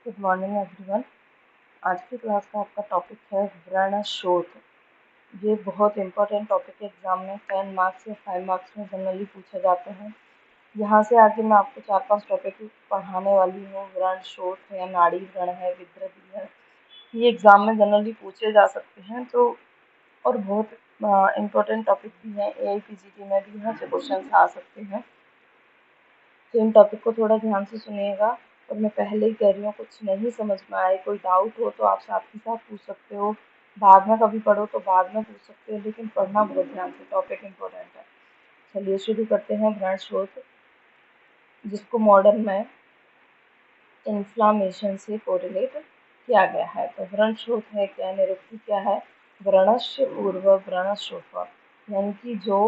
Good morning everyone. आज की class का आपका टॉपिक है व्रण शोध। ये बहुत इंपॉर्टेंट टॉपिक है, एग्जाम में 10 मार्क्स या 5 मार्क्स में जनरली पूछे जाते हैं। यहाँ से आगे मैं आपको 4-5 टॉपिक पढ़ाने वाली हूँ। व्रण शोध है, नाड़ी व्रण है, विद्रदी है, ये एग्जाम में जनरली पूछे जा सकते हैं। तो और बहुत इंपॉर्टेंट टॉपिक भी हैं, AIPGT में भी यहाँ से क्वेश्चन आ सकते हैं। तो इन टॉपिक को थोड़ा ध्यान से सुनिएगा। और मैं पहले ही कह रही हूँ, कुछ नहीं समझ में आए, कोई डाउट हो तो आप साथ ही साथ पूछ सकते हो, बाद में कभी पढ़ो तो बाद में पूछ सकते हो, लेकिन पढ़ना बहुत ध्यान से, टॉपिक इम्पोर्टेंट है। चलिए शुरू करते हैं। व्रण शोथ, जिसको मॉडर्न में इन्फ्लामेशन से कोरिलेट किया गया है। तो व्रण शोथ है क्या, निरुक्ति क्या है? व्रणस्य पूर्व व्रण शोथ, यानी कि जो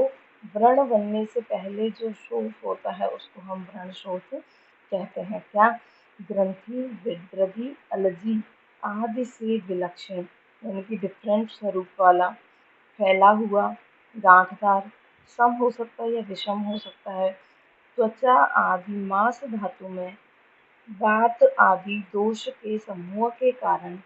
व्रण बनने से पहले जो शोथ होता है उसको हम व्रण शोथ कहते हैं। क्या? ग्रंथि, विद्रदी, अलजी आदि से विलक्षण, यानी कि डिफरेंट स्वरूप वाला, फैला हुआ, गांठदार, सम हो सकता है या विषम हो सकता है, त्वचा आदि मांस धातु में वात आदि दोष के समूह के कारण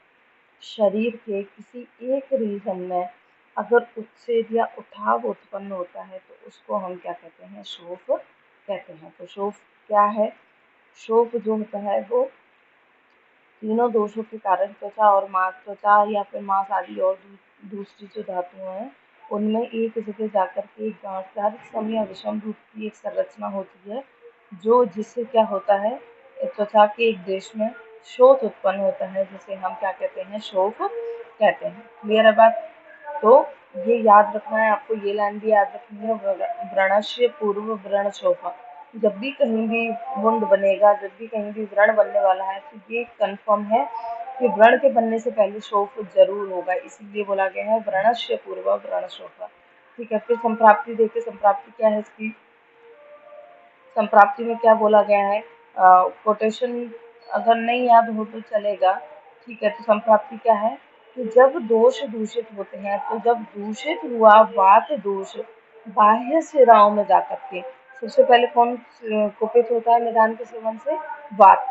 शरीर के किसी एक रीजन में अगर उत्सेद या उठाव उत्पन्न होता है तो उसको हम क्या कहते हैं? शोफ कहते हैं। तो शोफ क्या है? शोफ जो होता है वो तीनों दोषों के कारण त्वचा और मांस, त्वचा या फिर मांस आदि और दूसरी जो धातुएं हैं उनमें एक जगह जाकर के एक गांठदार सम या विषम रूप की एक संरचना होती है, जो जिससे क्या होता है, त्वचा के एक देश में शोथ उत्पन्न होता है, जिसे हम क्या कहते हैं? शोफ कहते हैं। क्लियर है बात? तो ये याद रखना है आपको, ये लाइन भी याद रखनी है, व्रणस्य पूर्व व्रण शोफ। जब भी कहीं भी मुंड बनेगा, जब भी कहीं भी व्रण बनने वाला है तो ये कंफर्म है कि व्रण के बनने से पहले शोफ जरूर होगा, इसीलिए बोला गया है व्रणस्य पूर्व व्रण शोफ। ठीक है, फिर संप्राप्ति देखिए, संप्राप्ति क्या है इसकी? संप्राप्ति में क्या बोला गया है? कोटेशन अगर नहीं याद हो तो चलेगा। ठीक है, तो संप्राप्ति क्या है कि जब दोष दूषित होते हैं, तो जब दूषित हुआ वात दोष बाह्य शिराओं में जाकर के, सबसे पहले कौन कुपित होता है निदान के सेवन से? वात।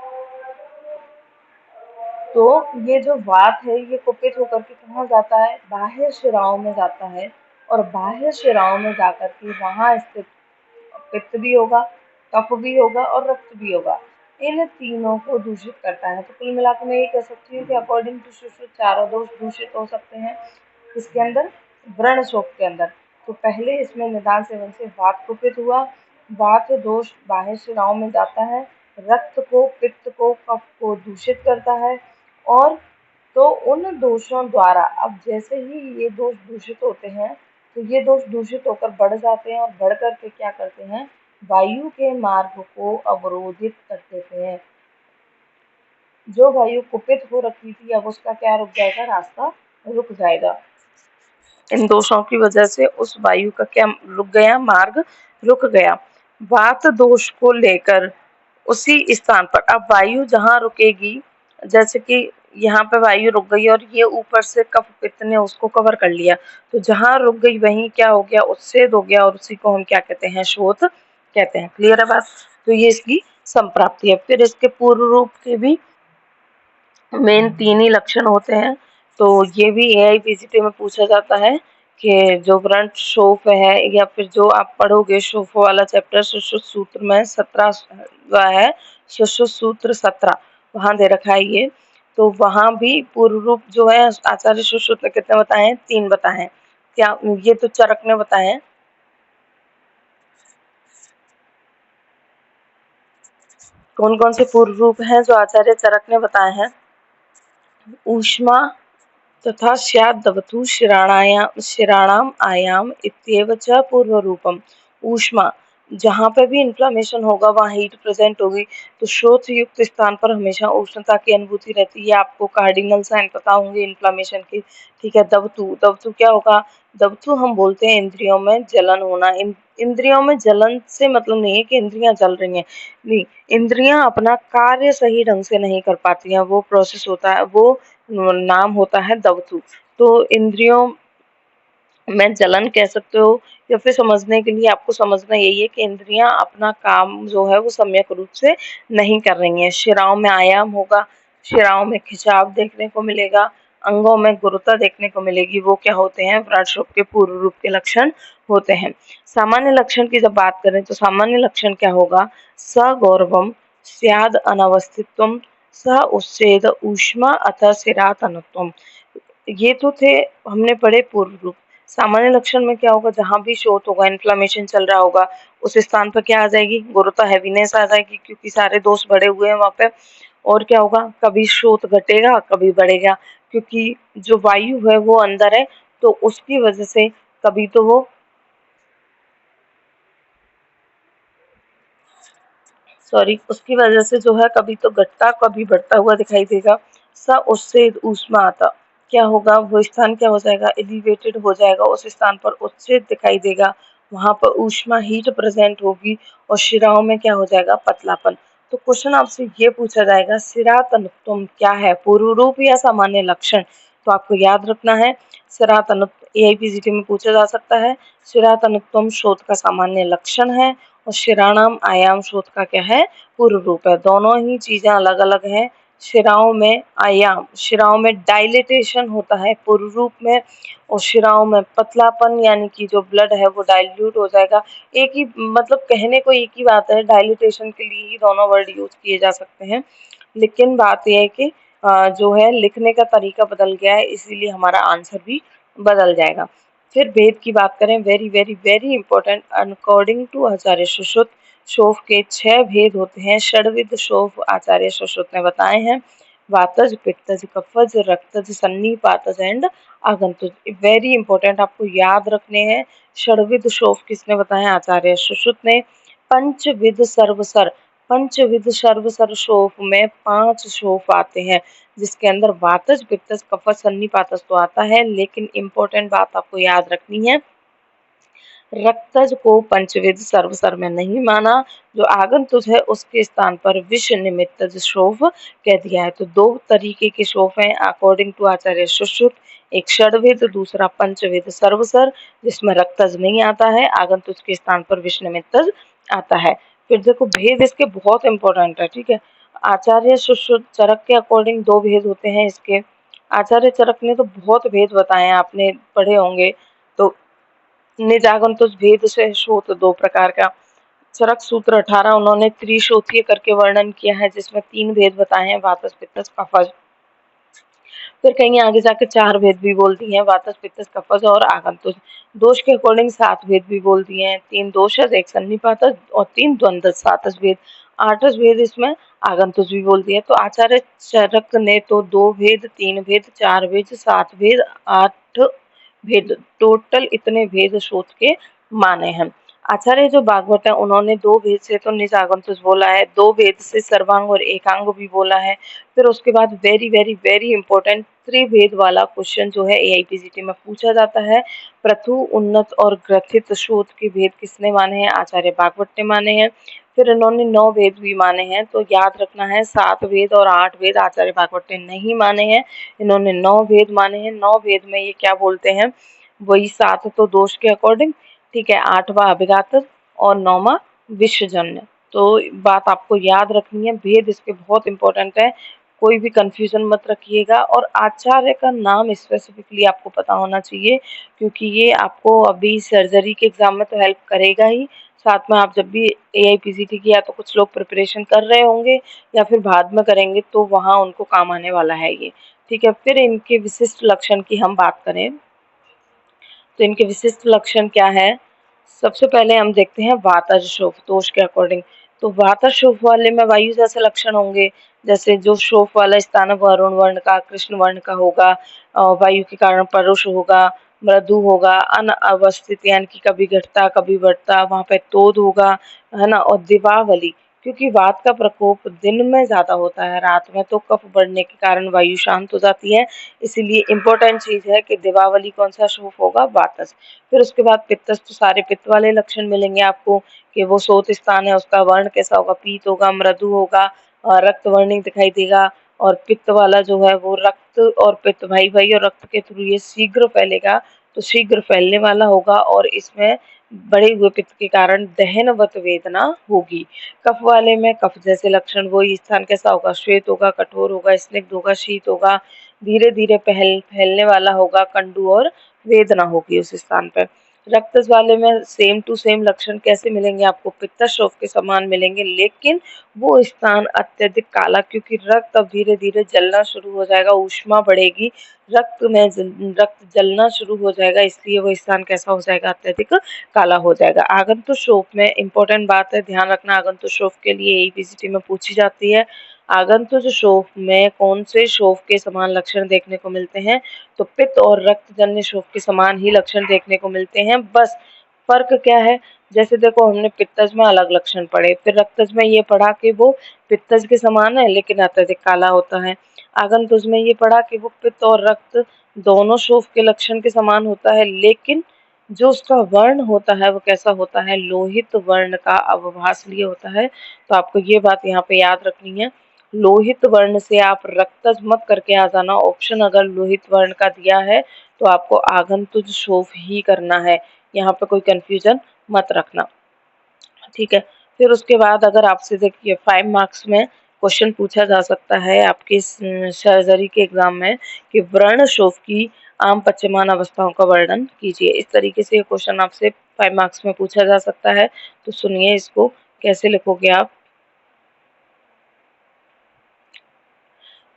तो ये जो वात है ये कुपित होकर के कहाँ जाता है? बाह्य शिराओं में जाता है, और बाह्य शिराओं में जाकर के वहां स्थित पित्त भी होगा, कफ भी होगा और रक्त भी होगा, इन तीनों को दूषित करता है। तो कुल मिलाकर मैं ये कह सकती हूँ कि अकॉर्डिंग टू सुश्रुत चारों दोष दूषित हो सकते हैं इसके अंदर, व्रण शोफ के अंदर। तो पहले इसमें निदान सेवन से वात कुपित हुआ, वात दोष बाह्य शिराओं में जाता है, रक्त को, पित्त को, कफ को दूषित करता है, और तो उन दोषों द्वारा अब जैसे ही ये दोष दूषित होते हैं तो ये दोष दूषित होकर बढ़ जाते हैं, और बढ़ करके क्या करते हैं? वायु के मार्ग को अवरोधित कर देते हैं। जो वायु कुपित हो रखी थी अब उसका क्या रुक जाएगा? रास्ता रुक जाएगा। इन दोषों की वजह से उस वायु का क्या रुक गया? मार्ग रुक गया। वात दोष को लेकर उसी स्थान पर अब वायु जहाँ रुकेगी, जैसे कि यहाँ पे वायु रुक गई और ये ऊपर से कफ पित्त ने उसको कवर कर लिया, तो जहाँ रुक गई वहीं क्या हो गया? उच्छेद हो गया, और उसी को हम क्या कहते हैं? शोथ कहते हैं। क्लियर है बात? तो ये इसकी संप्राप्ति है। फिर इसके पूर्व रूप के भी मेन 3 ही लक्षण होते हैं। तो ये भी AIPGT में पूछा जाता है कि जो व्रण शोफ है, या फिर जो आप पढ़ोगे शोफ वाला चैप्टर सुश्रुत सूत्र में 17 है, सुश्रुत सूत्र 17 वहां दे रखा है ये। तो वहां भी पूर्व रूप जो है आचार्य सुश्रुत ने कितने बताए हैं? 3 बताए हैं। क्या ये तो चरक ने बताए हैं। कौन कौन से पूर्व रूप हैं जो आचार्य चरक ने बताए हैं? ऊष्मा तथा स्याद्दवतु शिराणाम आयाम इत्येव च पूर्वरूपम। ऊष्मा, जहाँ पे भी इन्फ्लामेशन होगा वहाँ हीट प्रेजेंट होगी, तो शोथ युक्त स्थान पर हमेशा उष्णता की अनुभूति रहती है। आपको कार्डिनल साइन पता होंगे इन्फ्लामेशन के। ठीक है, दवतु, दवतु क्या होगा? दवतु हम बोलते हैं इंद्रियों में जलन होना। इंद्रियों में जलन से मतलब नहीं है कि इंद्रियां जल रही हैं, नहीं, इंद्रियां अपना कार्य सही ढंग से नहीं कर पाती हैं, वो प्रोसेस होता है, वो नाम होता है दवतु। तो इंद्रियों में जलन कह सकते हो, या फिर समझने के लिए आपको समझना यही है कि इंद्रियां अपना काम जो है वो सम्यक रूप से नहीं कर रही हैं। शिराओं में आयाम होगा, शिराओं में खिंचाव देखने को मिलेगा, अंगों में गुरुता देखने को मिलेगी। वो क्या होते हैं? व्रणशोफ के पूर्व रूप के लक्षण होते हैं। सामान्य लक्षण की जब बात करें तो सामान्य लक्षण क्या होगा? सगौरवम, स्याद अनवस्थित्वम, सह उच्छेद ऊष्मा अतः सिरातनत्वम। ये तो थे हमने पढ़े पूर्व रूप। सामान्य लक्षण में क्या होगा? जहां भी शोथ होगा, इन्फ्लेमेशन चल रहा होगा, उस स्थान पर क्या आ जाएगी? गुरुता, हैवीनेस आ जाएगी, क्योंकि सारे दोष बढ़े हुए हैं वहां पे। और क्या होगा? कभी शोथ घटेगा, कभी बढ़ेगा, क्योंकि जो वायु है वो अंदर है, तो उसकी वजह से कभी तो वो उसकी वजह से जो है कभी तो घटता कभी बढ़ता हुआ दिखाई देगा। स उससे ऊष्मा आता, क्या होगा? वो स्थान क्या हो जाएगा? एलिवेटेड हो जाएगा, उस स्थान पर उच्छेद दिखाई देगा, वहां पर ऊष्मा, हीट प्रेजेंट होगी, और शिराओं में क्या हो जाएगा? पतलापन। तो क्वेश्चन आपसे ये पूछा जाएगा, शिरा तनुत्वम क्या है? पूर्व रूप या सामान्य लक्षण? तो आपको याद रखना है, शिरा तनुत्व एआईपीजीटी में पूछा जा सकता है। शिरा तनुत्वम शोथ का सामान्य लक्षण है, और शिराणाम आयाम शोथ का क्या है? पूर्व रूप है। दोनों ही चीजें अलग अलग हैं। शिराओं में आयाम, शिराओं में डायलिटेशन होता है पूर्व रूप में, और शिराओं में पतलापन, यानी कि जो ब्लड है वो डाइल्यूट हो जाएगा। एक ही मतलब कहने को एक ही बात है, डायलिटेशन के लिए ही दोनों वर्ड यूज किए जा सकते हैं, लेकिन बात यह है कि जो है लिखने का तरीका बदल गया है, इसीलिए हमारा आंसर भी बदल जाएगा। फिर भेद की बात करें, very very very important, according to Acharya Sushruta शोफ के 6 भेद होते हैं। षड्विध शोफ आचार्य सुश्रुत ने बताए हैं, वातज, पित्तज, कफज, रक्तज, सन्निपातज एंड आगंतुज। वेरी इंपॉर्टेंट, आपको याद रखने हैं। षड्विध शोफ किसने बताया? आचार्य सुश्रुत ने। पंचविध सर्वसर, पंचविध सर्वसर शोफ में 5 शोफ आते हैं, जिसके अंदर वातज, पित्तज, कफज, सन्निपातज तो आता है, लेकिन इंपॉर्टेंट बात आपको याद रखनी है, रक्तज को पंचविध सर्वसर में नहीं माना, जो आगंतुज है उसके स्थान पर विष निमित्तज शोफ कह दिया है। तो 2 तरीके के शोफ हैं अकॉर्डिंग टू आचार्य सुश्रुत, एक षड्विध, दूसरा पंचविध सर्वसर, जिसमें रक्तज नहीं आता है, आगंतुज के स्थान पर विष निमित्तज आता है। फिर देखो भेद इसके बहुत इंपॉर्टेंट है, ठीक है। आचार्य सुश्रुत चरक के अकॉर्डिंग 2 भेद होते हैं इसके। आचार्य चरक ने तो बहुत भेद बताए हैं, आपने पढ़े होंगे। तो निज आगंतुक भेद से शोथ 2 प्रकार का। चरक सूत्र 18 उन्होंने त्रिशोथीय करके वर्णन किया है, जिसमें 3 भेद बताए हैं, वातज, पित्तज, कफज। फिर कहीं आगे जाकर 4 भेद भी बोल दिए हैं, वातज, पित्तज, कफज और आगंतुज। दोष के अकॉर्डिंग 7 भेद भी बोल दिए हैं, 3 दोषज, 1 सन्निपातज और 3 द्वंद्वज, 7 भेद। 8 भेद इसमें आगंतुज भी बोल दिए। तो आचार्य चरक ने तो 2 भेद, 3 भेद, 4 भेद, 7 भेद, 8 भेद, टोटल इतने भेद शोथ के माने हैं। आचार्य जो भागवत है उन्होंने 2 भेद से तो निज आगंतुज बोला है, 2 भेद से सर्वांग और एकांग भी बोला है। फिर उसके बाद वेरी वेरी वेरी इंपॉर्टेंट त्रिभेद वाला क्वेश्चन जो है एआईपीजीटी में पूछा जाता है, प्रथु, उन्नत और ग्रथित शोथ के भेद किसने माने हैं? आचार्य भागवत ने माने हैं। फिर इन्होंने 9 वेद भी माने हैं, तो याद रखना है 7 वेद और 8 वेद आचार्य भागवत ने नहीं माने हैं, इन्होंने 9 वेद माने हैं। 9 वेद में ये क्या बोलते हैं? वही 7 तो दोष के अकॉर्डिंग, ठीक है, 8वां अभिघात और 9वां विषजन्य। तो बात आपको याद रखनी है, भेद इसके बहुत इंपॉर्टेंट है, कोई भी कंफ्यूजन मत रखिएगा। और आचार्य का नाम स्पेसिफिकली आपको पता होना चाहिए, क्योंकि ये आपको अभी सर्जरी के एग्जाम में तो हेल्प करेगा ही, साथ में आप जब भी एआईपीजीटी की या तो कुछ लोग प्रिपरेशन कर रहे होंगे या फिर बाद में करेंगे, तो वहाँ उनको काम आने वाला है ये, ठीक है। फिर इनके विशिष्ट लक्षण की हम बात करें तो इनके विशिष्ट लक्षण क्या है? सबसे पहले हम देखते हैं वातज शोफ दोष के अकॉर्डिंग। तो वातज शोफ वाले में वायु जैसे लक्षण होंगे, जैसे जो शोफ वाला स्थान वरुण वर्ण का, कृष्ण वर्ण का होगा, वायु के कारण परुष होगा, मृदु होगा, अनअवस्थित यानी कि कभी घटता कभी बढ़ता, वहां पे तोद होगा, है ना। और दिवावली, क्योंकि वात का प्रकोप दिन में ज्यादा होता है, रात में तो कफ बढ़ने के कारण वायु शांत हो जाती है, इसीलिए इंपॉर्टेंट चीज है कि दिवावली कौन सा शोफ होगा? वातज। फिर उसके बाद पित्तज, तो सारे पित्त वाले लक्षण मिलेंगे आपको, कि वो सोत स्थान है उसका वर्ण कैसा होगा? पीत होगा, मृदु होगा, रक्त वर्णिक दिखाई देगा। और पित्त वाला जो है वो रक्त और पित्त भाई भाई और रक्त के थ्रू ये शीघ्र फैलेगा, तो शीघ्र फैलने वाला होगा, और इसमें बढ़े हुए पित्त के कारण दहनवत वेदना होगी। कफ वाले में कफ जैसे लक्षण, वही स्थान कैसा होगा, श्वेत होगा, कठोर होगा, स्निग्ध होगा, शीत होगा, धीरे धीरे फैलने वाला होगा, कंडू और वेदना होगी उस स्थान पर। रक्तज वाले में सेम टू सेम लक्षण कैसे मिलेंगे आपको, पित्तशोफ के समान मिलेंगे, लेकिन वो स्थान अत्यधिक काला, क्योंकि रक्त अब धीरे धीरे जलना शुरू हो जाएगा, ऊष्मा बढ़ेगी, रक्त जलना शुरू हो जाएगा, इसलिए वो स्थान कैसा हो जाएगा, अत्यधिक काला हो जाएगा। आगंतुक में इंपॉर्टेंट बात है, ध्यान रखना, आगंतुक के लिए एपीसीटी में पूछी जाती है। आगंतुक शोफ में कौन से शोफ के समान लक्षण देखने को मिलते हैं, तो पित्त और रक्तजन्य शोफ के समान ही लक्षण देखने को मिलते हैं। बस फर्क क्या है, जैसे देखो हमने पित्तज में अलग लक्षण पढ़े, फिर रक्तज में ये पढ़ा कि वो पित्तज के समान है लेकिन अत्यधिक काला होता है। आगंतुक में ये पढ़ा कि वो पित्त और रक्त दोनों शोफ के लक्षण के समान होता है, लेकिन जो उसका वर्ण होता है वो कैसा होता है, लोहित वर्ण का अवभास लिए होता है। तो आपको ये बात यहाँ पे याद रखनी है, लोहित वर्ण से आप रक्तज मत करके आ जाना। ऑप्शन अगर लोहित वर्ण का दिया है तो आपको आगंतुक शोफ ही करना है, यहाँ पे कोई कंफ्यूजन मत रखना, ठीक है। फिर उसके बाद अगर आपसे देखिए 5 मार्क्स में क्वेश्चन पूछा जा सकता है आपके सर्जरी के एग्जाम में कि व्रण शोफ की आम पच्यमान अवस्थाओं का वर्णन कीजिए। इस तरीके से ये क्वेश्चन आपसे 5 मार्क्स में पूछा जा सकता है। तो सुनिए इसको कैसे लिखोगे आप।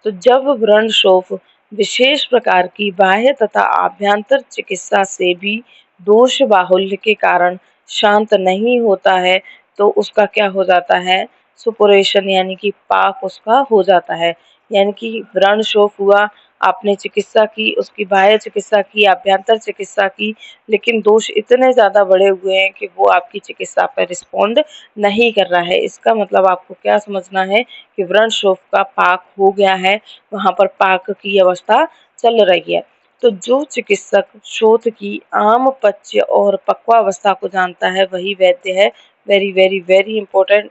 तो जब व्रण शोफ विशेष प्रकार की बाह्य तथा आभ्यंतर चिकित्सा से भी दोष बाहुल्य के कारण शांत नहीं होता है तो उसका क्या हो जाता है, सुपुरेशन यानी कि पाक उसका हो जाता है। यानी कि व्रण शोफ हुआ, आपने चिकित्सा की, उसकी बाह्य चिकित्सा की, आभ्यंतर चिकित्सा की, लेकिन दोष इतने ज़्यादा बढ़े हुए हैं कि वो आपकी चिकित्सा पर रिस्पॉन्ड नहीं कर रहा है। इसका मतलब आपको क्या समझना है कि व्रण शोफ का पाक हो गया है, वहाँ पर पाक की अवस्था चल रही है। तो जो चिकित्सक शोथ की आम पच्य और पक्वावस्था को जानता है वही वैद्य है। वेरी वेरी वेरी इंपॉर्टेंट,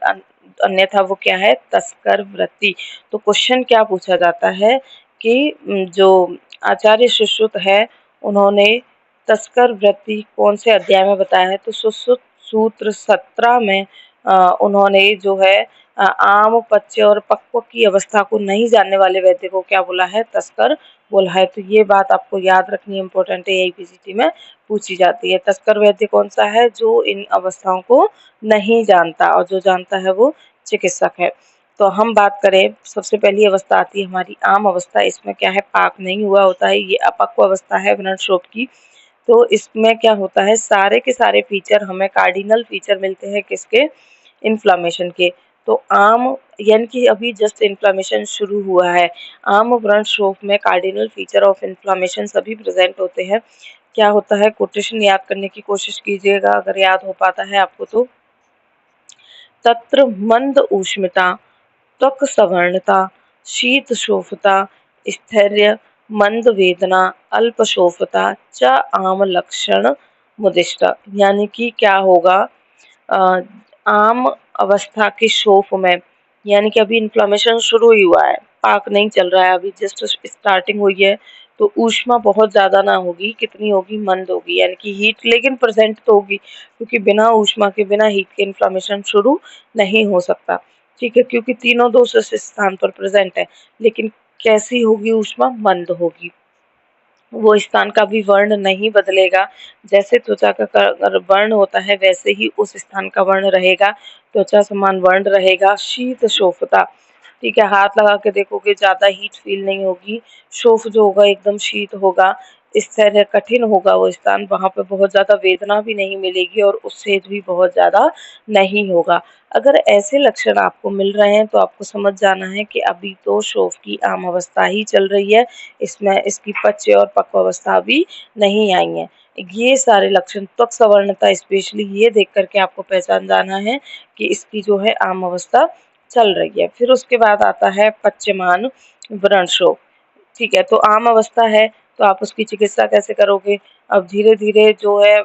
अन्यथा वो क्या है, तस्कर वृत्ति। तो क्वेश्चन क्या पूछा जाता है कि जो आचार्य सुश्रुत है उन्होंने तस्कर वृत्ति कौन से अध्याय में बताया है, तो सुश्रुत सूत्र 17 में उन्होंने जो है आम पच्य और पक्व की अवस्था को नहीं जानने वाले वैद्य को क्या बोला है, तस्कर बोला है। तो ये बात आपको याद रखनी इंपॉर्टेंट है, एपीसीटी में पूछी जाती है। तस्कर वैद्य कौन सा है, जो इन अवस्थाओं को नहीं जानता, और जो जानता है वो चिकित्सक है। तो हम बात करें, सबसे पहली अवस्था आती है हमारी आम अवस्था। इसमें क्या है, पाक नहीं हुआ होता है, ये अपक्व अवस्था है व्रण शोफ की। तो इसमें क्या होता है, सारे के सारे फीचर हमें कार्डिनल फीचर मिलते हैं किसके, इन्फ्लामेशन के। तो आम यानी कि अभी जस्ट इन्फ्लामेशन शुरू हुआ है, आम व्रण शोफ में कार्डिनल फीचर ऑफ इन्फ्लामेशन सभी प्रेजेंट होते हैं। क्या होता है, कोटेशन याद करने की कोशिश कीजिएगा अगर याद हो पाता है आपको तो। तत्र मंद ऊष्मता, त्वक सवर्णता, शीत शोफता, स्थैर्य, मंद वेदना, अल्प शोफता च आम लक्षण मुदिष्ट। यानी कि क्या होगा, आम अवस्था के शोफ में, यानी कि अभी इन्फ्लामेशन शुरू ही हुआ है, पाक नहीं चल रहा है, अभी जस्ट स्टार्टिंग हुई है, तो ऊष्मा बहुत ज़्यादा ना होगी, कितनी होगी, मंद होगी, यानी कि हीट लेकिन प्रेजेंट तो होगी, क्योंकि बिना ऊष्मा के, बिना हीट के इन्फ्लामेशन शुरू नहीं हो सकता, ठीक है, क्योंकि तीनों दोष इस स्थान पर प्रेजेंट है। लेकिन कैसी होगी ऊष्मा, मंद होगी, वो स्थान का भी वर्ण नहीं बदलेगा, जैसे त्वचा का वर्ण होता है वैसे ही उस स्थान का वर्ण रहेगा, त्वचा समान वर्ण रहेगा। शीत शोफता, ठीक है, हाथ लगा के देखोगे ज्यादा हीट फील नहीं होगी, शोफ जो होगा एकदम शीत होगा, स्थैर्य कठिन होगा वो स्थान, वहां पे बहुत ज्यादा वेदना भी नहीं मिलेगी और उत्सेद भी बहुत ज्यादा नहीं होगा। अगर ऐसे लक्षण आपको मिल रहे हैं तो आपको समझ जाना है कि अभी तो शोफ की आम अवस्था ही चल रही है, इसमें इसकी पच्य और पक्वावस्था भी नहीं आई है। ये सारे लक्षण, त्वक सवर्णता स्पेशली ये देख करके आपको पहचान जाना है कि इसकी जो है आम अवस्था चल रही है। फिर उसके बाद आता है पच्यमान व्रण शोफ, ठीक है, तो आम अवस्था है तो आप उसकी चिकित्सा कैसे करोगे, अब धीरे धीरे जो है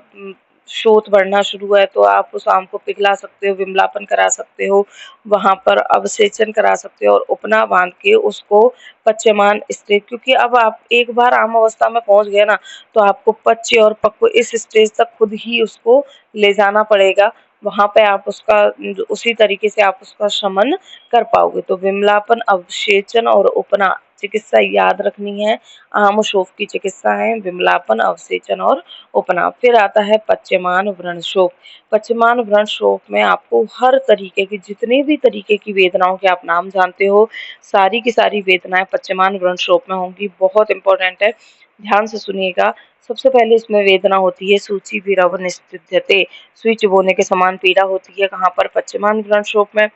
शोथ बढ़ना शुरू है तो आप उस आम को पिघला सकते हो, विमलापन करा सकते हो, वहाँ पर अवसेचन करा सकते हो और उपना बांध के उसको पच्यमान स्टेज, क्योंकि अब आप एक बार आम अवस्था में पहुँच गए ना, तो आपको पच्य और पक्व इस स्टेज तक खुद ही उसको ले जाना पड़ेगा। वहाँ पे आप उसका उसी तरीके से आप उसका शमन कर पाओगे। तो विमलापन, अवसेचन और उपना चिकित्सा याद रखनी है। आम शोथ की चिकित्सा है विमलापन, अवसेचन और उपना। फिर आता है पच्यमान व्रण शोथ। पच्यमान व्रण शोथ में आपको हर तरीके की, जितने भी तरीके की वेदनाओं के आप नाम जानते हो, सारी की सारी वेदनाएं पच्यमान व्रण शोथ में होंगी। बहुत इंपॉर्टेंट है, ध्यान से सुनिएगा। सबसे पहले इसमें वेदना होती है सूची विरव निस्तुत्यते, सुई चुभोने के समान पीड़ा होती है। कहाँ पर? पच्यमान व्रण शोथ में।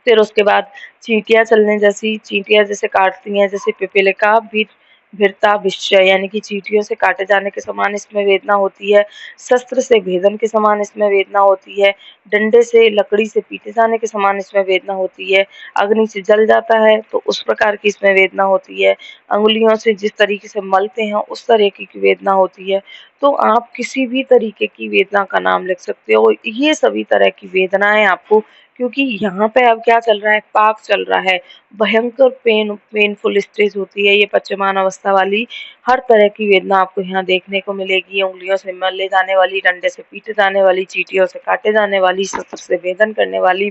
फिर उसके बाद चींटियां चलने जैसी, चींटियां जैसे काटती हैं, जैसे पिपीलिका भी भिरता विषय, यानी कि चींटियों से काटे जाने के समान इसमें वेदना होती है। शस्त्र से भेदन के समान इसमें वेदना होती है। डंडे से, लकड़ी से पीटे जाने के समान इसमें वेदना होती है। अग्नि से जल जाता है तो उस प्रकार की इसमें वेदना होती है। अंगुलियों से जिस तरीके से मलते हैं उस तरीके की वेदना होती है। तो आप किसी भी तरीके की वेदना का नाम लिख सकते हो। ये सभी तरह की वेदनाएं आपको, क्योंकि यहाँ पे अब क्या चल रहा है, पाक चल रहा है, भयंकर पेनफुल स्टेज होती है ये पच्यमान अवस्था वाली। हर तरह की वेदना आपको यहाँ देखने को मिलेगी। उंगलियों से मले जाने वाली, डंडे से पीटे जाने वाली, चींटियों से काटे जाने वाली, शस्त्र से भेदन करने वाली।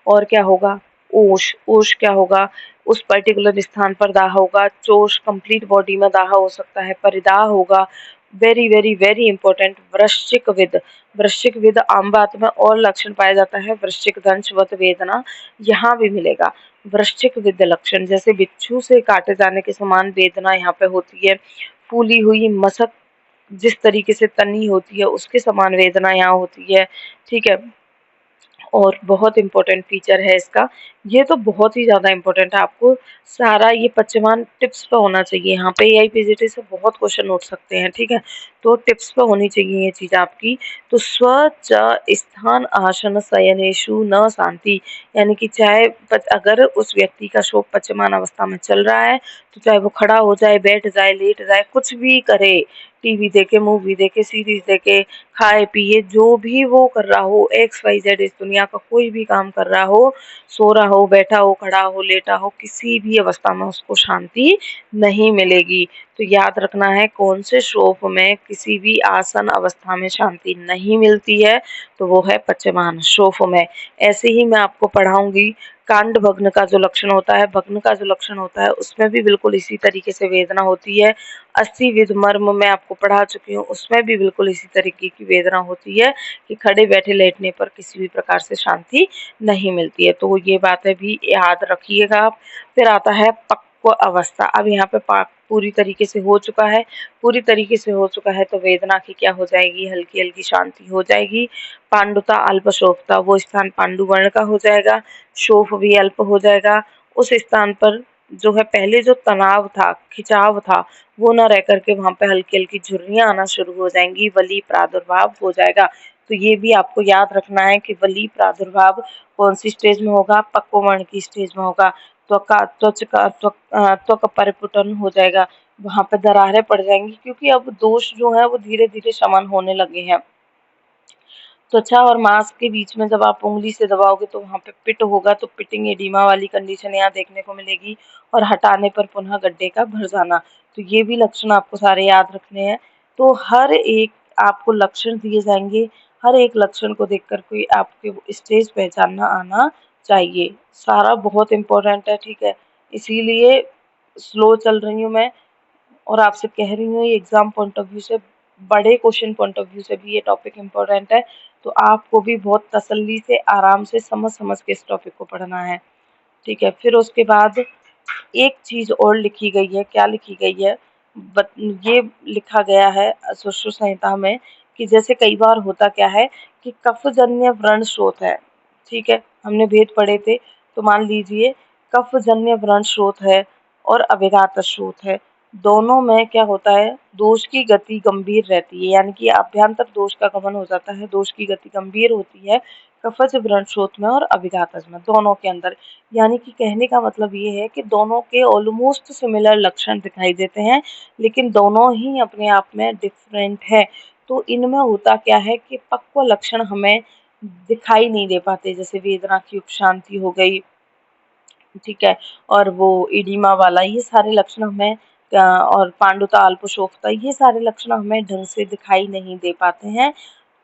और क्या होगा? ओश। ओश क्या होगा? उस पर्टिकुलर स्थान पर दाह होगा। चोष कंप्लीट बॉडी में दाह हो सकता है, परिदाह होगा। वेरी वेरी वेरी इंपॉर्टेंट, वृश्चिक विद। वृश्चिक विद आम बात में और लक्षण पाया जाता है, वृश्चिक दंशवत वेदना यहाँ भी मिलेगा। वृश्चिक विद लक्षण, जैसे बिच्छू से काटे जाने के समान वेदना यहाँ पे होती है। फूली हुई मसक जिस तरीके से तनी होती है उसके समान वेदना यहाँ होती है। ठीक है। और बहुत इम्पोर्टेंट फीचर है इसका, ये तो बहुत ही ज़्यादा इम्पोर्टेंट है। आपको सारा ये पच्यमान टिप्स पे होना चाहिए। यहाँ पे एआईपीजीटी से बहुत क्वेश्चन उठ सकते हैं, ठीक है, तो टिप्स पे होनी चाहिए ये चीज़ आपकी। तो स्व च स्थान आसन शयनेषु न शांति, यानी कि चाहे अगर उस व्यक्ति का शोक पच्यमान अवस्था में चल रहा है, तो चाहे वो खड़ा हो जाए, बैठ जाए, लेट जाए, कुछ भी करे, टीवी देखे, मूवी देखे, सीरीज देखे, खाए पिए, जो भी वो कर रहा हो, XYZ इस दुनिया का कोई भी काम कर रहा हो, सो रहा हो, बैठा हो, खड़ा हो, लेटा हो, किसी भी अवस्था में उसको शांति नहीं मिलेगी। तो याद रखना है, कौन से शोफ में किसी भी आसन अवस्था में शांति नहीं मिलती है, तो वो है पच्यमान शोफ में। ऐसे ही मैं आपको पढ़ाऊंगी कांड भग्न का जो लक्षण होता है, भग्न का जो लक्षण होता है, उसमें भी बिल्कुल इसी तरीके से वेदना होती है। 80 विध मर्म मैं आपको पढ़ा चुकी हूँ, उसमें भी बिल्कुल इसी तरीके की वेदना होती है कि खड़े बैठे लेटने पर किसी भी प्रकार से शांति नहीं मिलती है। तो ये बातें भी याद रखिएगा आप। फिर आता है पक्व अवस्था। अब यहाँ पे पाक पूरी तरीके से हो चुका है, पूरी तरीके से हो चुका है, तो वेदना की क्या हो जाएगी, हल्की हल्की शांति हो जाएगी। पांडुता अल्प शोभता, वो स्थान पांडु वर्ण का हो जाएगा, शोभ भी अल्प हो जाएगा। उस स्थान पर जो है पहले जो तनाव था, खिंचाव था, वो ना रह करके वहां पे हल्की हल्की झुर्रियां आना शुरू हो जाएंगी, वली प्रादुर्भाव हो जाएगा। तो ये भी आपको याद रखना है कि वली प्रादुर्भाव कौन सी स्टेज में होगा, पक्व वर्ण की स्टेज में होगा। त्वक परिपुटन हो जाएगा, वहां पे दरारें पड़ जाएंगी, क्योंकि अब दोष जो है वो धीरे धीरे शमन होने लगे हैं। त्वचा और मांस के बीच में जब आप उंगली से दबाओगे तो वहां पे पिट होगा, तो पिटिंग एडिमा वाली कंडीशन यहाँ देखने को मिलेगी। और हटाने पर पुनः गड्ढे का भर जाना। तो ये भी लक्षण आपको सारे याद रखने हैं। तो हर एक आपको लक्षण दिए जाएंगे, हर एक लक्षण को देखकर कोई आपके स्टेज पहचानना आना चाहिए। सारा बहुत इम्पोर्टेंट है, ठीक है, इसीलिए स्लो चल रही हूँ मैं और आपसे कह रही हूँ, ये एग्जाम पॉइंट ऑफ व्यू से, बड़े क्वेश्चन पॉइंट ऑफ व्यू से भी ये टॉपिक इम्पोर्टेंट है। तो आपको भी बहुत तसल्ली से, आराम से, समझ समझ के इस टॉपिक को पढ़ना है, ठीक है। फिर उसके बाद एक चीज और लिखी गई है, क्या लिखी गई है, ये लिखा गया है सुश्रुत संहिता में कि जैसे कई बार होता क्या है कि कफजन्य व्रण स्रोत है, ठीक है, हमने भेद पढ़े थे। तो मान लीजिए कफजन्य व्रण स्रोत है और अभिघात स्रोत है, दोनों में क्या होता है, दोष की गति गंभीर रहती है, यानी कि अभ्यंतर दोष का गमन हो जाता है, दोष की गति गंभीर होती है कफज व्रण स्रोत में और अभिघातज में, दोनों के अंदर। यानी कि कहने का मतलब ये है कि दोनों के ऑलमोस्ट सिमिलर लक्षण दिखाई देते हैं, लेकिन दोनों ही अपने आप में डिफरेंट है। तो इनमें होता क्या है कि पक्व लक्षण हमें दिखाई नहीं दे पाते, जैसे वेदना की उपशांति हो गई, ठीक है, और वो इडिमा वाला, ये सारे लक्षण हमें और पांडुता अल्पशोफता, ये सारे लक्षण हमें ढंग से दिखाई नहीं दे पाते हैं,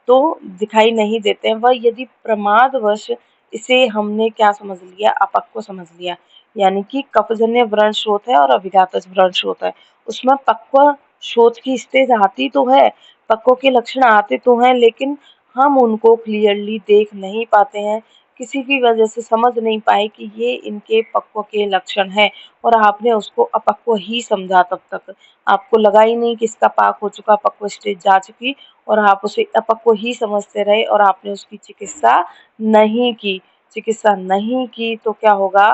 तो दिखाई नहीं देते हैं। वह यदि प्रमादवश इसे हमने क्या समझ लिया, अपक्व समझ लिया, यानी कि कफजन्य व्रण शोथ है और अभिघातज व्रण शोथ है, उसमें पक्व शोथ की स्टेज आती तो है, पक्व के लक्षण आते तो हैं, लेकिन हम उनको क्लियरली देख नहीं पाते हैं, किसी भी वजह से समझ नहीं पाए कि ये इनके पक्व के लक्षण हैं, और आपने उसको अपक्व ही समझा। तब तक आपको लगा ही नहीं कि इसका पाक हो चुका, पक्व स्टेज जा चुकी, और आप उसे अपक्व ही समझते रहे और आपने उसकी चिकित्सा नहीं की। चिकित्सा नहीं की तो क्या होगा,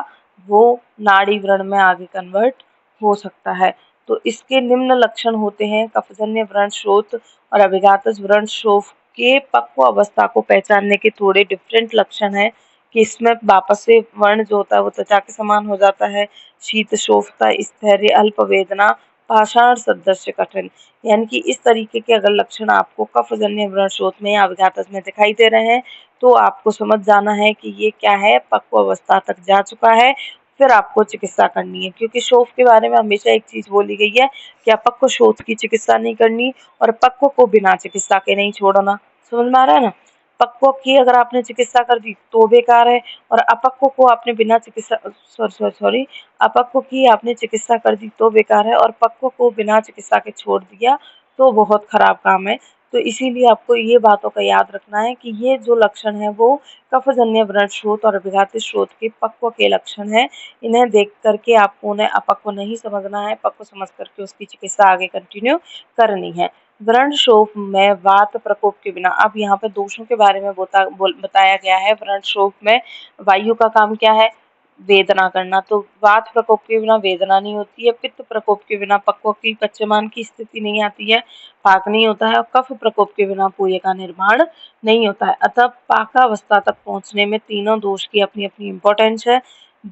वो नाड़ी व्रण में आगे कन्वर्ट हो सकता है। तो इसके निम्न लक्षण होते हैं, कफजन्य व्रण शोथ और अभिघातज व्रण शोथ के पक्व अवस्था को पहचानने के थोड़े डिफरेंट लक्षण हैं कि इसमें वापस से वर्ण जो होता है वो त्वचा के समान हो जाता है, शीत शोफता, स्थैर्य, अल्प वेदना, पाषाण सदृश कठिन, यानी कि इस तरीके के अगर लक्षण आपको कफजन्य व्रण शोथ में या अभिघातज में दिखाई दे रहे हैं तो आपको समझ जाना है कि ये क्या है, पक्व अवस्था तक जा चुका है, फिर आपको चिकित्सा करनी है। क्योंकि शोथ के बारे में हमेशा एक चीज बोली गई है कि अपक्व शोथ की चिकित्सा नहीं करनी और पक्व को बिना चिकित्सा के नहीं छोड़ना। समझ में आ रहा है ना, पक्व की अगर आपने चिकित्सा कर दी तो बेकार है, और अपक्व को आपने बिना चिकित्सा सॉरी अपक्व की आपने चिकित्सा कर दी तो बेकार है, और पक्व को बिना चिकित्सा के छोड़ दिया तो बहुत खराब काम है। तो इसीलिए आपको ये बातों का याद रखना है कि ये जो लक्षण है वो कफजन्य व्रण शोथ और अभिघातित शोथ के पक्व के लक्षण है। इन्हें देख करके आपको उन्हें अपक्व नहीं समझना है, पक्व समझ करके उसकी चिकित्सा आगे कंटिन्यू करनी है। व्रण शोथ में वात प्रकोप के बिना, अब यहाँ पे दोषों के बारे में बताया गया है। व्रण शोथ में वायु का काम क्या है, वेदना करना, तो वात प्रकोप के बिना वेदना नहीं होती है, पित्त प्रकोप के बिना पक्व की पच्यमान की स्थिति नहीं आती है, पाक नहीं होता है, और कफ प्रकोप के बिना पूय का निर्माण नहीं होता है। अतः पाकावस्था तक पहुंचने में तीनों दोष की अपनी अपनी इम्पोर्टेंस है।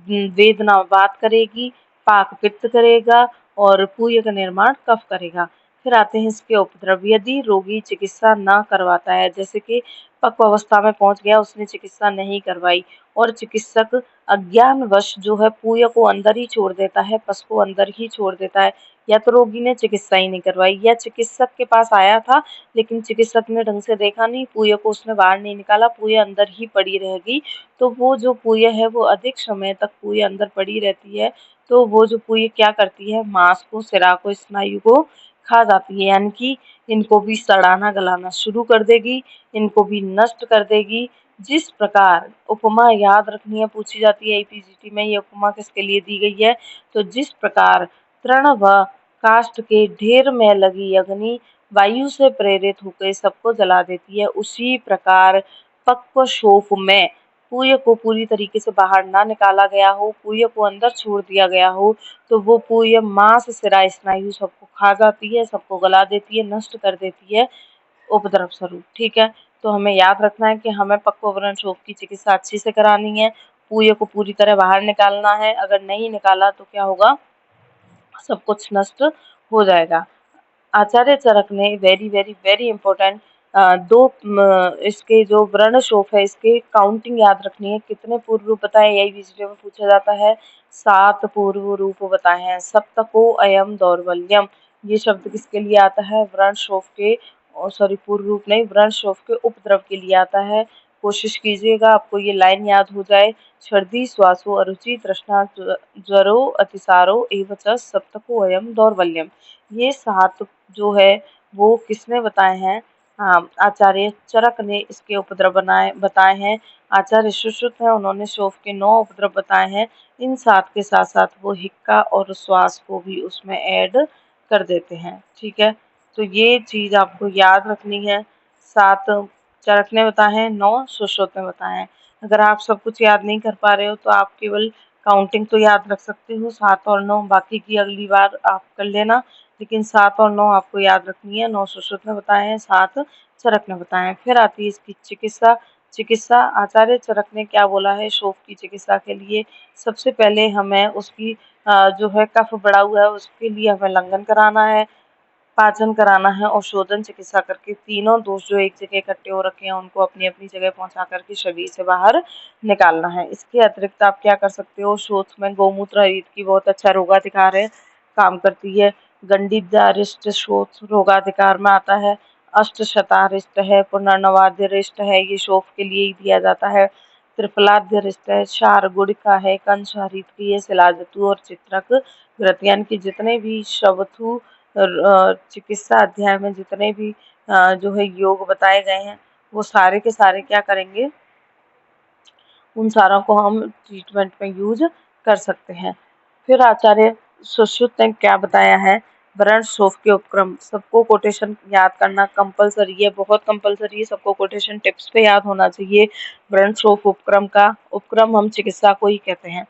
वेदना वात करेगी, पाक पित्त करेगा, और पूय का निर्माण कफ करेगा। फिर आते हैं इसके उपद्रव। यदि रोगी चिकित्सा न करवाता है, जैसे कि पक्व अवस्था में पहुंच गया, उसने चिकित्सा नहीं करवाई और चिकित्सक अज्ञानवश जो है पूय को अंदर ही छोड़ देता है, पस को अंदर ही छोड़ देता है, या तो रोगी ने चिकित्सा ही नहीं करवाई, या चिकित्सक के पास आया था लेकिन चिकित्सक ने ढंग से देखा नहीं, पूय को उसने बाहर नहीं निकाला, पूय अंदर ही पड़ी रहेगी, तो वो जो पूय है वो अधिक समय तक पूय अंदर पड़ी रहती है, तो वो जो पूय क्या करती है, मांस को, सिरा को, स्नायु को खा जाती है, यानी कि इनको भी सड़ाना गलाना शुरू कर देगी, इनको भी नष्ट कर देगी। जिस प्रकार उपमा याद रखनी है, पूछी जाती है ईपीजीटी में, ये उपमा किसके लिए दी गई है, तो जिस प्रकार तृण व काष्ठ के ढेर में लगी अग्नि वायु से प्रेरित होकर सबको जला देती है, उसी प्रकार पक्व शोफ में पूय को पूरी तरीके से बाहर ना निकाला गया हो, पूय को अंदर छोड़ दिया गया हो, तो वो पूय मांस, सिरा, स्नायु सबको खा जाती है, सबको गला देती है, नष्ट कर देती है उपद्रव स्वरूप। ठीक है, तो हमें याद रखना है कि हमें पक्व व्रण शोथ की चिकित्सा अच्छी से करानी है, पूय को पूरी तरह बाहर निकालना है, अगर नहीं निकाला तो क्या होगा, सब कुछ नष्ट हो जाएगा। आचार्य चरक ने वेरी वेरी वेरी इंपॉर्टेंट दो इसके जो व्रण शोथ है इसके काउंटिंग याद रखनी है, कितने पूर्व रूप बताए, यही वीडियो में पूछा जाता है, 7 पूर्व रूप बताए हैं। सप्तको अयम दौर्बल्यम, ये शब्द किसके लिए आता है, व्रण शोथ के, सॉरी पूर्व रूप नहीं, व्रण शोथ के उपद्रव के लिए आता है। कोशिश कीजिएगा आपको ये लाइन याद हो जाए, सर्दी, श्वासो, अरुचि, तृष्णा, ज्वरो, अतिसारो एवं सप्तको अयम दौर्बल्यम, ये 7 जो है वो किसने बताए हैं, हाँ, आचार्य चरक ने इसके उपद्रव बताए हैं। आचार्य सुश्रुत है, उन्होंने शोथ के 9 उपद्रव बताए हैं। इन 7 के साथ साथ वो हिक्का और श्वास को भी उसमें ऐड कर देते हैं। ठीक है, तो ये चीज आपको याद रखनी है। 7 चरक ने बताए हैं, 9 सुश्रुत ने बताए हैं। अगर आप सब कुछ याद नहीं कर पा रहे हो तो आप केवल काउंटिंग तो याद रख सकते हो, 7 और 9, बाकी की अगली बार आप कर लेना, लेकिन 7 और 9 आपको याद रखनी है। 9 सुश्रुत ने बताए हैं, 7 चरक ने बताए हैं। फिर आती है इसकी चिकित्सा। चिकित्सा आचार्य चरक ने क्या बोला है शोथ की चिकित्सा के लिए, सबसे पहले हमें उसकी जो है कफ बढ़ा हुआ है उसके लिए हमें लंघन कराना है, पाचन कराना है और शोधन चिकित्सा करके तीनों दोष जो एक जगह इकट्ठे हो रखे हैं उनको अपनी अपनी जगह पहुंचा करके शरीर से बाहर निकालना है। इसके अतिरिक्त आप क्या कर सकते हो, शोथ में गौमूत्र रीत की बहुत अच्छा रोगाधिकार है, काम करती है। गंडीदारिष्ट शोथ रोगाधिकार में आता है। अष्टशतारिष्ट है, पुनर्नवाद्यरिष्ट है, ये शोथ के लिए ही दिया जाता है। त्रिफलाद्यरिष्ट है, शारगुड़िका है, कंसारीत की है, शिलाजतु और चित्रक ग्रत, यानी कि जितने भी शवथु चिकित्सा अध्याय में जितने भी जो है योग बताए गए हैं वो सारे के सारे क्या करेंगे, उन सारों को हम ट्रीटमेंट में यूज कर सकते हैं। फिर आचार्य सुश्रुत ने क्या बताया है, व्रण शोफ के उपक्रम। सबको कोटेशन याद करना कंपलसरी है, बहुत कंपलसरी है, सबको कोटेशन टिप्स पे याद होना चाहिए। व्रण शोफ उपक्रम का, उपक्रम हम चिकित्सा को ही कहते हैं।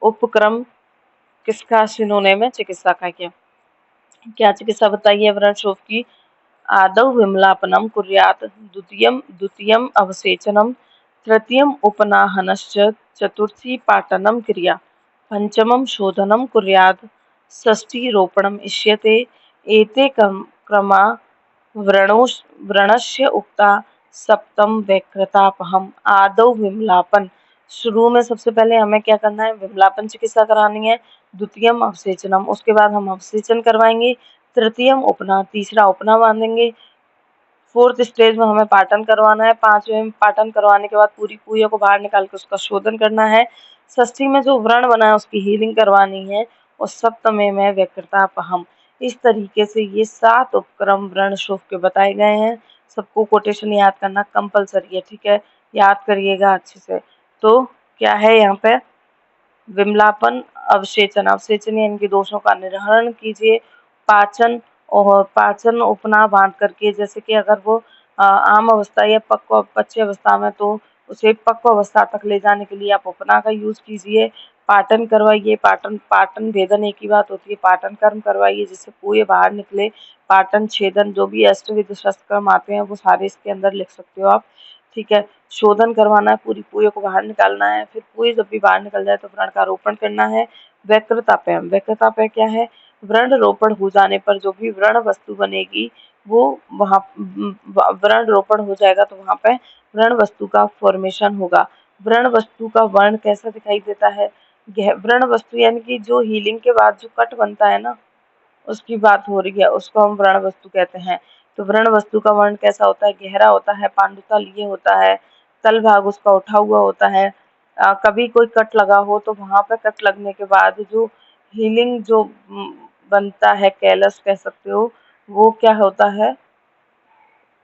उपक्रम किसका सिनोनिम है, चिकित्सा का। क्या चिकित्सा बताइए व्रण शोफ की। आदौ विमलापनम कुर्यात्, द्वितीयम् अवसेचनम, तृतीयम् उपनाहनश्च, चतुर्थी पाटनम क्रिया, पंचमं शोधनं कुर्यात्, षष्ठी रोपणम् इष्यते। एते क्रमा व्रणस्य उक्ता। सप्तम वैकृतापहम। आदौ विमलापन, शुरू में सबसे पहले हमें क्या करना है, विमलापन चिकित्सा करानी है। द्वितीयम अवसेचनम, उसके बाद हम अवसेचन करवाएंगे। तृतीयम उपना, तीसरा उपना बांधेंगे। फोर्थ स्टेज में हमें पाटन करवाना है। पांचवें में पाटन करवाने के बाद पूरी पूजा को बाहर निकाल के उसका शोधन करना है। षष्ठी में जो व्रण बना है उसकी हीलिंग करवानी है। और सप्तमे में व्यकृतापहम। इस तरीके से ये 7 उपक्रम व्रण शोफ के बताए गए हैं। सबको कोटेशन याद करना कंपलसरी है, ठीक है, याद करिएगा अच्छे से। तो क्या है यहाँ पे, विमलापन, अवसेचन, अवसेचन यानी कि दोषों का निर्हरण कीजिए। पाचन, और पाचन उपना बांध करके, जैसे कि अगर वो आम अवस्था या पक्व अवस्था में, तो उसे पक्व अवस्था तक ले जाने के लिए आप उपना का यूज कीजिए। पाटन करवाइए, पाटन भेदन एक ही बात होती है, पाटन कर्म करवाइए जिससे पूरे बाहर निकले। पाटन छेदन, जो भी अष्टविध शस्त्र कर्म आते हैं वो सारे इसके अंदर लिख सकते हो आप, ठीक है। शोधन करवाना है, पूरी पूरे को बाहर निकालना है। फिर पूरी जब भी बाहर निकल जाए तो व्रण का रोपण करना है। वैकृतापय, वैकृतापय क्या है, व्रण रोपण हो जाने पर जो भी व्रण वस्तु बनेगी वो वहाँ व्रण रोपण हो जाएगा तो वहाँ पे व्रण वस्तु का फॉर्मेशन होगा। व्रण वस्तु का वर्ण कैसा दिखाई देता है, व्रण वस्तु यानी कि जो हीलिंग के बाद जो कट बनता है ना, उसकी बात हो रही है, उसको हम व्रण वस्तु कहते हैं। तो व्रण वस्तु का वर्ण कैसा होता है, गहरा होता है, पांडुता लिए होता है, तल भाग उसका उठा हुआ होता है। कभी कोई कट लगा हो तो वहां पे कट लगने के बाद जो हीलिंग जो बनता है, कैलस कह सकते हो, वो क्या होता है,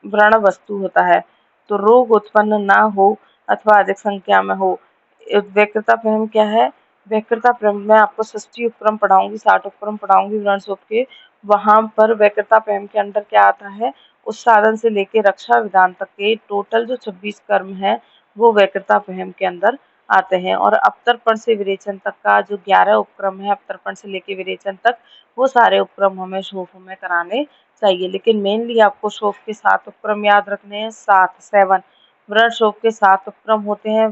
व्रण वस्तु होता है। तो रोग उत्पन्न ना हो अथवा अधिक संख्या में हो। व्यक्रता प्रेम क्या है, व्यक्रता प्रेम में आपको 60 उपक्रम पढ़ाऊंगी, 60 उपक्रम पढ़ाऊंगी व्रण शोफ के। वहां पर व्यक्रता प्रेम के अंदर क्या आता है, उस साधन से लेके रक्षा विधान तक के टोटल जो 26 कर्म है वो व्यक्रता प्रेम के अंदर आते हैं। और अपतर्पण से विरेचन तक का जो 11 उपक्रम है, अपतर्पण से लेके विरेचन तक, वो सारे उपक्रम हमें शोफ में कराने चाहिए। लेकिन मेनली आपको शोफ के 7 उपक्रम याद रखने हैं, 7 व्रण शोफ के 7 उपक्रम होते हैं।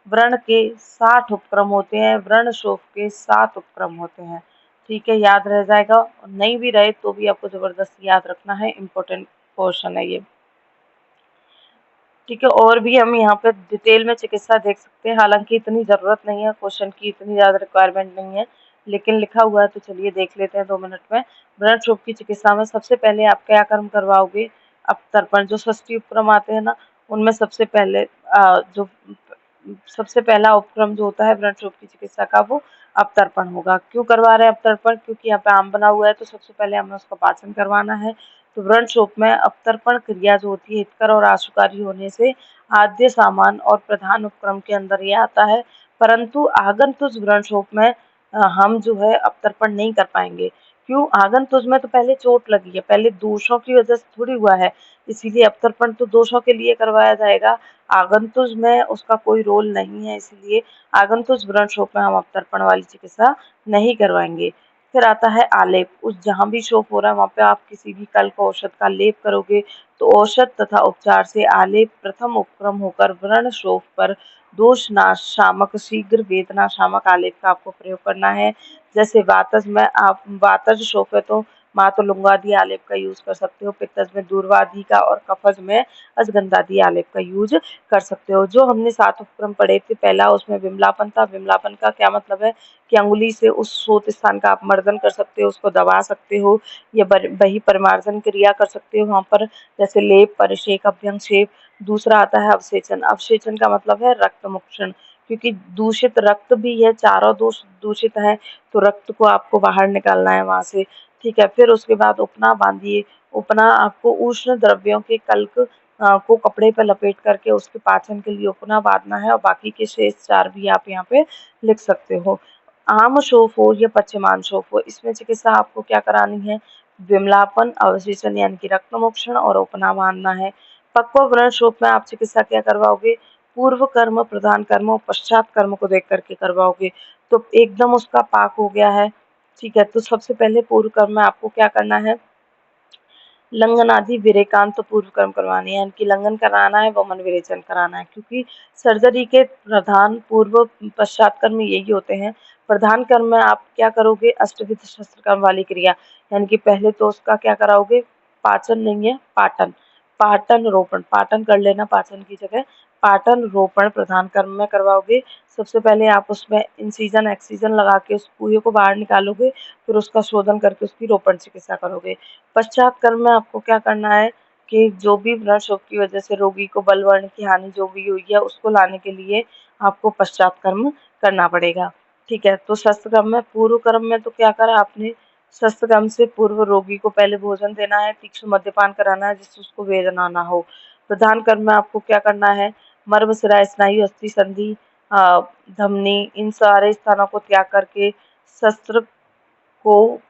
व्रण के 60 उपक्रम होते हैं, व्रण शोफ के 7 उपक्रम होते हैं, ठीक है, याद रह जाएगा। और नहीं भी रहे तो भी आपको जबरदस्ती याद रखना है, इम्पोर्टेंट पोर्शन है ये, ठीक है। और भी हम यहाँ पे डिटेल में चिकित्सा देख सकते हैं, हालांकि इतनी जरूरत नहीं है, क्वेश्चन की इतनी ज्यादा रिक्वायरमेंट नहीं है, लेकिन लिखा हुआ है तो चलिए देख लेते हैं 2 मिनट में। व्रण शोफ की चिकित्सा में सबसे पहले आप क्या कर्म करवाओगे, अपतर्पण। जो षष्ठी उपक्रम आते हैं ना, उनमें जो सबसे पहला उपक्रम जो होता है व्रण शोफ की चिकित्सा का, वो अपतर्पण होगा। क्यों करवा रहे हैं अपतर्पण, क्योंकि यहाँ पे आम बना हुआ है तो सबसे पहले हमें उसका पाचन करवाना है। तो व्रण शोफ में अपतर्पण क्रिया जो होती है हितकर और आशुकारी होने से आद्य सामान और प्रधान उपक्रम के अंदर ये आता है। परंतु आगंतुज व्रण शोफ में हम जो है अपतर्पण नहीं कर पाएंगे। क्यों, आगंतुज में तो पहले चोट लगी है, पहले दोषों की वजह से थोड़ी हुआ है, इसीलिए अपतर्पण तो दोषों के लिए करवाया जाएगा। आगंतुज में उसका कोई रोल नहीं है, इसलिए आगंतुज व्रण शोफ में हम अपतर्पण वाली चिकित्सा नहीं करवाएंगे। फिर आता है आलेप। उस जहाँ भी शोफ हो रहा है वहाँ पे आप किसी भी कल्प औषध का लेप करोगे तो औषध तथा उपचार से आलेप प्रथम उपक्रम होकर व्रण शोफ पर दोष नाश शामक शीघ्र वेदना शामक आलेप का आपको प्रयोग करना है। जैसे वातज में आप वातज शोफ है तो मातुलुंगादि आलेप का यूज कर सकते हो, पित्तज में दूर्वादि का और कफज में अजगंधादि आलेप का यूज कर सकते हो। जो हमने 7 उपक्रम पढ़े थे, पहला उसमें विमलापन था। विमलापन का क्या मतलब है कि अंगुली से उस शोथ स्थान का आप मर्दन कर सकते हो, उसको दबा सकते हो, या बही परिमार्जन क्रिया कर सकते हो वहाँ पर, जैसे लेप, परिषेक, अभ्यंगक्षेप। दूसरा आता है अवसेचन। अवसेचन का मतलब है रक्त मोक्षण, क्योंकि दूषित रक्त भी है, चारों दोष दूषित है, तो रक्त को आपको बाहर निकालना है वहां से। ठीक है, फिर उसके बाद उपना बांधिए। उपना आपको उष्ण द्रव्यों के कल्क को कपड़े पर लपेट करके उसके पाचन के लिए उपना बांधना है, और बाकी के शेष 4 भी आप यहाँ पे लिख सकते हो। आम शोफ हो या पश्चिमान शोफ हो, इसमें चिकित्सा आपको क्या करानी है? विमलापन, अवशेषण यानी कि रक्त मोक्षण और उपना बांधना है। पक्व व्रण शोफ में आप चिकित्सा क्या करवाओगे? पूर्व कर्म, प्रधान कर्म और पश्चात कर्म को देख करके करवाओगे। तो एकदम उसका पाक हो गया है, ठीक है, तो सबसे पहले पूर्व कर्म में आपको क्या करना है? लंघनादि विरेकांत पूर्व कर्म करवाने हैं, यानी कि लंघन कराना है, वमन विरेचन कराना है, क्योंकि सर्जरी के प्रधान पूर्व पश्चात कर्म यही होते हैं। प्रधान कर्म में आप क्या करोगे? अष्टविध शस्त्र कर्म वाली क्रिया, यानी कि पहले तो उसका क्या कराओगे? पाचन नहीं है, पाटन, पाटन रोपण, पाटन कर लेना पाचन की जगह, पाटन रोपण प्रधान कर्म में करवाओगे। सबसे पहले आप उसमें इंसिजन एक्सीजन लगा के उस पूहे को बाहर निकालोगे, फिर उसका शोधन करके उसकी रोपण चिकित्सा करोगे। पश्चात कर्म में आपको क्या करना है कि जो भी व्रण शोथ की वजह से रोगी को बलवर्ण की हानि जो भी हुई है, उसको लाने के लिए आपको पश्चात कर्म करना पड़ेगा। ठीक है, तो शस्त्र कर्म में, पूर्व कर्म में तो क्या करा आपने? शस्त्र कर्म से पूर्व रोगी को पहले भोजन देना है, तीक्ष्ण मद्यपान कराना है जिससे उसको वेदना ना हो। प्रधान कर्म में आपको क्या करना है? मर्म, शिरा, स्नायु, अस्थि, संधि, धमनी, इन सारे स्थानों को त्याग करके शस्त्र को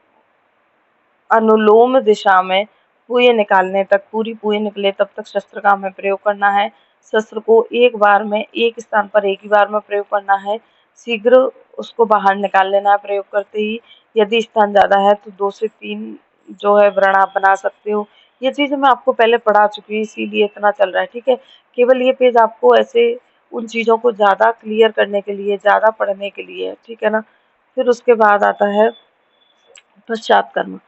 अनुलोम दिशा में पुए निकालने तक, पूरी पुए निकले तब तक शस्त्र का हमें प्रयोग करना है। शस्त्र को एक बार में एक स्थान पर एक ही बार में प्रयोग करना है, शीघ्र उसको बाहर निकाल लेना है प्रयोग करते ही। यदि स्थान ज़्यादा है तो 2 से 3 जो है व्रण आप बना सकते हो। ये चीज़ें मैं आपको पहले पढ़ा चुकी हूँ, इसीलिए इतना चल रहा है, ठीक है। केवल ये पेज आपको ऐसे उन चीज़ों को ज़्यादा क्लियर करने के लिए, ज़्यादा पढ़ने के लिए, ठीक है ना। फिर उसके बाद आता है पश्चात कर्म।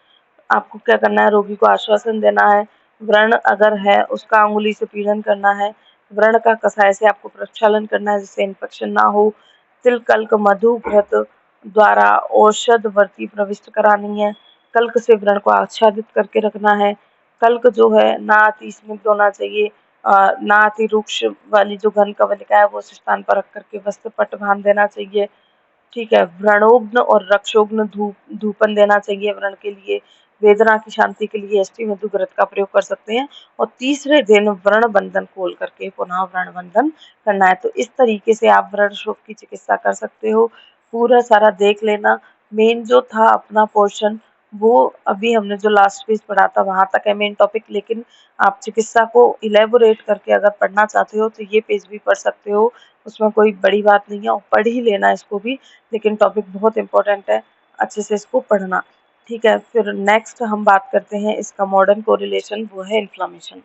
आपको क्या करना है? रोगी को आश्वासन देना है, व्रण अगर है उसका अंगुली से पीड़न करना है, व्रण का कषाय से आपको प्रक्षालन करना है जिससे इन्फेक्शन ना हो। तिल, कल्क, मधु, घृत द्वारा औषध वर्ती प्रविष्ट करानी है। कल्क से व्रण को आच्छादित करके रखना है। कल्क जो है ना अति स्निग्ध होना चाहिए, ना अति रुक्ष वाली जो घन कवलिका है वो उस स्थान पर रख करके वस्त्र पट बांध देना चाहिए। ठीक है, व्रणोग्न और रक्षोग्न धूपन देना चाहिए व्रण के लिए। वेदना की शांति के लिए एस्टी मधु घृत का प्रयोग कर सकते हैं, और तीसरे दिन व्रण बंधन खोल करके पुनः व्रण बंधन करना है। तो इस तरीके से आप व्रण शोथ की चिकित्सा कर सकते हो। पूरा सारा देख लेना। मेन जो था अपना पोर्शन, वो अभी हमने जो लास्ट पेज पढ़ा था वहां तक है मेन टॉपिक, लेकिन आप चिकित्सा को इलेबोरेट करके अगर पढ़ना चाहते हो तो ये पेज भी पढ़ सकते हो, उसमें कोई बड़ी बात नहीं है, और पढ़ ही लेना इसको भी, लेकिन टॉपिक बहुत इंपॉर्टेंट है, अच्छे से इसको पढ़ना। ठीक है, फिर नेक्स्ट हम बात करते हैं इसका मॉडर्न कोरिलेशन, वो है इन्फ्लामेशन।